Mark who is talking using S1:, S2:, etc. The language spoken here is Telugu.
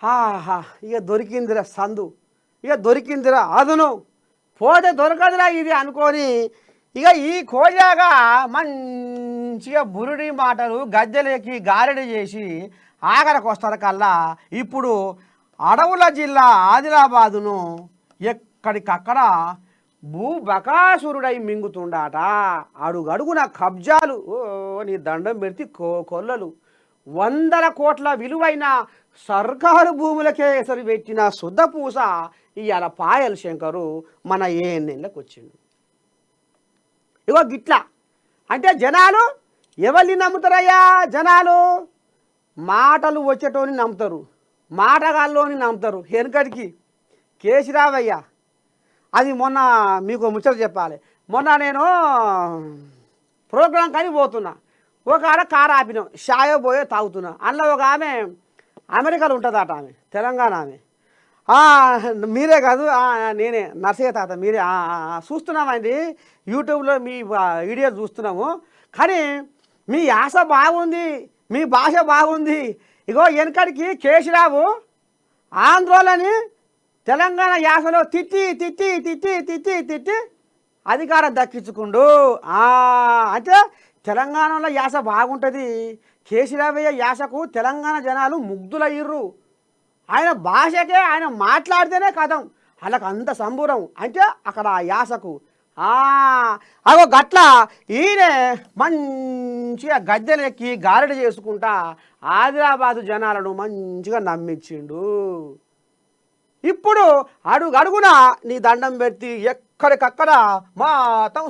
S1: ఆహా! ఇక దొరికిందిరా సందు, ఇక దొరికిందిరా అదును, పోతే దొరకదురా ఇది అనుకొని ఇక ఈ కోజాగా మంచిగా బురుడి మాటలు గద్దెలెక్కి గారెడి చేసి ఆఖరికి వస్తారు కల్లా ఇప్పుడు అడవుల జిల్లా ఆదిలాబాదును ఎక్కడికక్కడ భూబకాసురుడై మింగుతుండాట. అడుగడుగున కబ్జాలు, ఓ నీ దండం పెడితే కొల్లలు, 100 కోట్ల విలువైన సర్కారు భూములకే ఎసరు పెట్టిన శుద్ధపూస ఇవాళ పాయల్ శంకరు మన ఏఎన్ఎన్లకు వచ్చిండు. ఇగో గిట్లా అంటే జనాలు ఎవరిని నమ్ముతారయ్యా? జనాలు మాటలు వచ్చేటోని నమ్ముతారు, మాటగాల్లోని నమ్ముతారు. వెనుకటికి కేసీరావయ్య, అది మొన్న మీకు ముచ్చట చెప్పాలి. మొన్న నేను ప్రోగ్రాం కానీ పోతున్నా, ఒక ఆడ కారు ఆపినాం, షాయో పోయో తాగుతున్నా. అందులో ఒక ఆమె అమెరికాలో ఉంటుందట, ఆమె తెలంగాణ ఆమె. మీరే కాదు, నేనే నర్సయ్య తాత, మీరే చూస్తున్నామండి యూట్యూబ్లో మీ వీడియో చూస్తున్నాము. కానీ మీ యాస బాగుంది, మీ భాష బాగుంది. ఇగో వెనకడికి కేసీరావు ఆంధ్రోలని తెలంగాణ యాసలో తిట్టి తిట్టి తిట్టి తిట్టి తిట్టి అధికారం దక్కించుకుండు. అంటే తెలంగాణలో యాస బాగుంటుంది. కేసీరావయ్య యాసకు తెలంగాణ జనాలు ముగ్ధులయ్యిర్రు. ఆయన భాషకే, ఆయన మాట్లాడితేనే కథం వాళ్ళకు అంత సంబూరం. అంటే అక్కడ ఆ యాసకు అగో గట్ల ఈయన మంచిగా గద్దెలెక్కి గారడి చేసుకుంటా ఆదిలాబాదు జనాలను మంచిగా నమ్మించిండు. ఇప్పుడు అడుగడుగున నీ దండం పెట్టి ఎక్కడికక్కడ మొత్తం